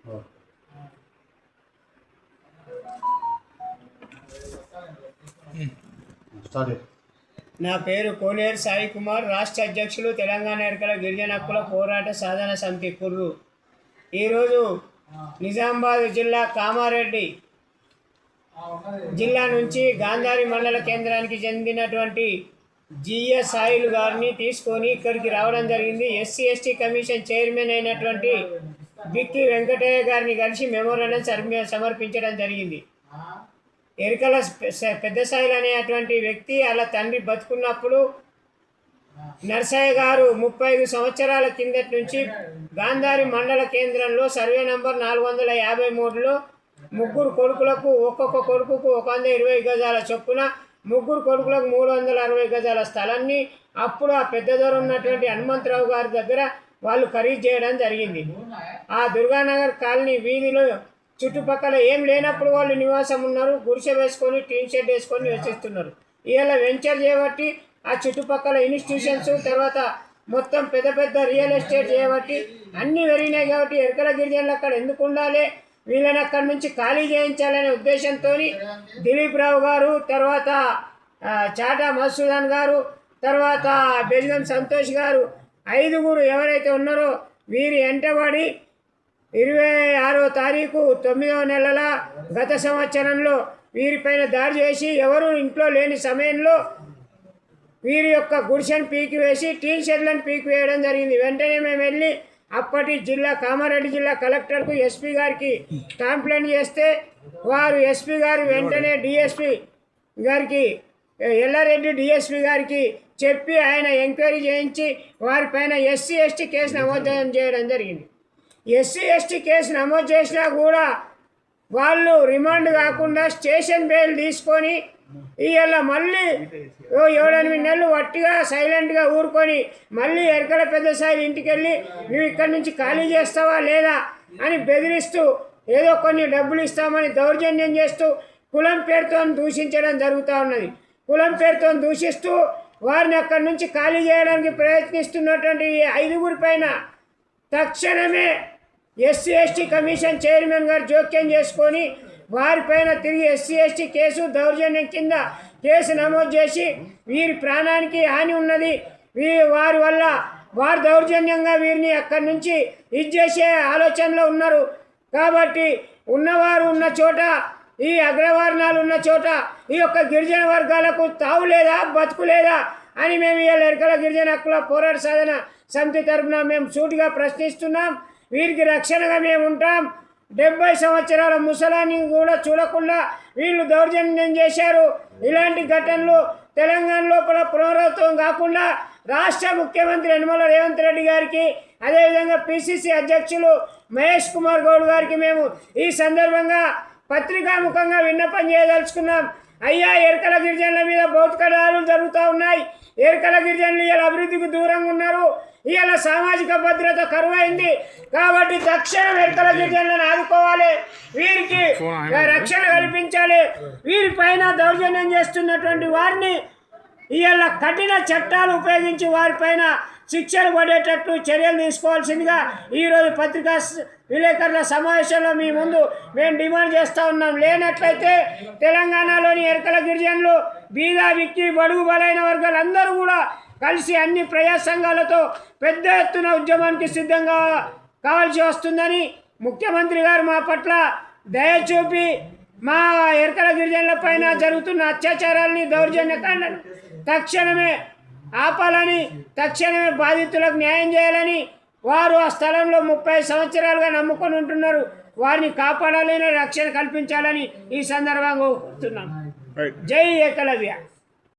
నా పేరు కోనేరు సాయి కుమార్, రాష్ట్ర అధ్యక్షులు తెలంగాణ ఎరకల గిరిజన హక్కుల పోరాట సాధన సమితి కుర్రు. ఈరోజు నిజామాబాద్ జిల్లా కామారెడ్డి జిల్లా నుంచి గాంధారి మండల కేంద్రానికి చెందినటువంటి జిఎస్ సాయిలు గారిని తీసుకొని ఇక్కడికి రావడం జరిగింది. ఎస్సీ ఎస్టీ కమిషన్ చైర్మన్ అయినటువంటి బిక్కి వెంకటయ్య గారిని కలిసి మెమోరాండం సమర్పించడం జరిగింది. ఎరకల పెద్ద సాయిలు అనేటువంటి వ్యక్తి అలా తండ్రి బతుకున్నప్పుడు నర్సయ్య గారు 35 సంవత్సరాల కిందటి నుంచి గాంధారి మండల కేంద్రంలో సర్వే నంబర్ 453లో ముగ్గురు కొడుకులకు ఒక్కొక్క కొడుకుకు 120 గజాల చొప్పున, ముగ్గురు కొడుకులకు 360 గజాల స్థలాన్ని అప్పుడు ఆ పెద్ద దొర ఉన్నటువంటి హనుమంతరావు గారి దగ్గర వాళ్ళు ఖరీదు చేయడం జరిగింది. ఆ దుర్గానగర్ కాలనీ వీధిలో చుట్టుపక్కల ఏం లేనప్పుడు వాళ్ళు నివాసం ఉన్నారు. గుడిసె వేసుకొని టీన్ షెడ్ వేసుకొని నివసిస్తున్నారు. ఇలా వెంచర్ చేయబట్టి ఆ చుట్టుపక్కల ఇన్స్టిట్యూషన్స్, తర్వాత మొత్తం పెద్ద పెద్ద రియల్ ఎస్టేట్ చేయబట్టి అన్నీ పెరిగినాయి. కాబట్టి ఎరకల గిరిజనులు అక్కడ ఎందుకు ఉండాలి, వీళ్ళని అక్కడి నుంచి ఖాళీ చేయించాలనే ఉద్దేశంతో దిలీప్ రావు గారు, తర్వాత చాటా మధుసూదన్ గారు, తర్వాత బెజగం సంతోష్ గారు, 5గురు ఎవరైతే ఉన్నారో వీరి వెంటబడి 26వ తారీఖు 9వ నెలల గత సంవత్సరంలో వీరిపైన దాడి చేసి ఎవరు ఇంట్లో లేని సమయంలో వీరి యొక్క గుడిసెను పీకివేసి టీన్ షెడ్లను పీకివేయడం జరిగింది. వెంటనే మేము వెళ్ళి అప్పటి కామారెడ్డి జిల్లా కలెక్టర్కు, ఎస్పీ గారికి కంప్లైంట్ చేస్తే వారు ఎస్పీ గారు వెంటనే డిఎస్పీ గారికి, ఎల్లారెడ్డి డిఎస్పీ గారికి చెప్పి ఆయన ఎంక్వైరీ చేయించి వారిపైన ఎస్సీ ఎస్టీ కేసు నమోదు చేయడం జరిగింది. ఎస్సీ ఎస్టీ కేసు నమోదు చేసినా కూడా వాళ్ళు రిమాండ్ కాకుండా స్టేషన్ బెయిల్ తీసుకొని ఇవాళ మళ్ళీ 7-8 నెలలు వట్టిగా సైలెంట్గా ఊరుకొని మళ్ళీ ఎరకల పెద్ద సాయి ఇంటికి వెళ్ళి నువ్వు ఇక్కడి నుంచి ఖాళీ చేస్తావా లేదా అని బెదిరిస్తూ ఏదో కొన్ని డబ్బులు ఇస్తామని దౌర్జన్యం చేస్తూ కులం పేరుతో దూషించడం జరుగుతూ ఉన్నది. కులం పేరుతో దూషిస్తూ వారిని అక్కడి నుంచి ఖాళీ చేయడానికి ప్రయత్నిస్తున్నటువంటి 5గురి పైన తక్షణమే ఎస్సీ ఎస్టీ కమిషన్ చైర్మన్ గారు జోక్యం చేసుకొని వారిపైన తిరిగి ఎస్సీ ఎస్టీ కేసు దౌర్జన్యం కింద కేసు నమోదు చేసి వీరి ప్రాణానికి హాని ఉన్నది, వారి వల్ల వారు దౌర్జన్యంగా వీరిని అక్కడి నుంచి చేసే ఆలోచనలో ఉన్నారు. కాబట్టి ఉన్నవారు ఉన్న చోట, ఈ అగ్రవర్ణాలు ఉన్న చోట ఈ యొక్క గిరిజన వర్గాలకు తావు లేదా, బతుకు లేదా అని మేము ఇవాళ ఎరకల గిరిజన హక్కుల పోరాట సాధన సమితి తరఫున మేము సూటిగా ప్రశ్నిస్తున్నాం. వీరికి రక్షణగా మేము ఉంటాం. 70 సంవత్సరాల ముసలాన్ని కూడా చూడకుండా వీళ్ళు దౌర్జన్యం చేశారు. ఇలాంటి ఘటనలు తెలంగాణ లోపల పునరావృతం కాకుండా రాష్ట్ర ముఖ్యమంత్రి యనమల రేవంత్ రెడ్డి గారికి, అదేవిధంగా పిసిసి అధ్యక్షులు మహేష్ కుమార్ గౌడ్ గారికి మేము ఈ సందర్భంగా పత్రికాముఖంగా విన్నపం చేయదలుచుకున్నాం. అయ్యా, ఎరకల గిరిజనుల మీద భౌతిక దాడులు జరుగుతూ ఉన్నాయి. ఎరకల గిరిజనులు ఇలా అభివృద్ధికి దూరంగా ఉన్నారు. ఇలా సామాజిక భద్రత కరువైంది. కాబట్టి తక్షణం ఎరకల గిరిజనులను ఆదుకోవాలి, వీరికి రక్షణ కల్పించాలి. వీరిపైన దౌర్జన్యం చేస్తున్నటువంటి వారిని ఇలా కఠిన చట్టాలు ఉపయోగించి వారిపైన శిక్షలు పడేటట్టు చర్యలు తీసుకోవాల్సిందిగా ఈరోజు పత్రికా విలేకరుల సమావేశంలో మీ ముందు మేము డిమాండ్ చేస్తూ ఉన్నాం. లేనట్లయితే తెలంగాణలోని ఎరకల గిరిజనులు, బీద బిక్కి బడుగు బలైన వర్గాలు అందరూ కూడా కలిసి అన్ని ప్రజా సంఘాలతో పెద్ద ఎత్తున ఉద్యమానికి సిద్ధంగా కావాల్సి వస్తుందని ముఖ్యమంత్రి గారు మా పట్ల దయ చూపి మా ఎరకల గిరిజనుల పైన జరుగుతున్న అత్యాచారాలని, దౌర్జన్యకాండను తక్షణమే ఆపాలని, తక్షణమే బాధితులకు న్యాయం చేయాలని, వారు ఆ స్థలంలో 30 సంవత్సరాలుగా నమ్ముకొని ఉంటున్నారు, వారిని కాపాడాలని, రక్షణ కల్పించాలని ఈ సందర్భంగా కోరుతున్నాం. జై ఏకలవ్య.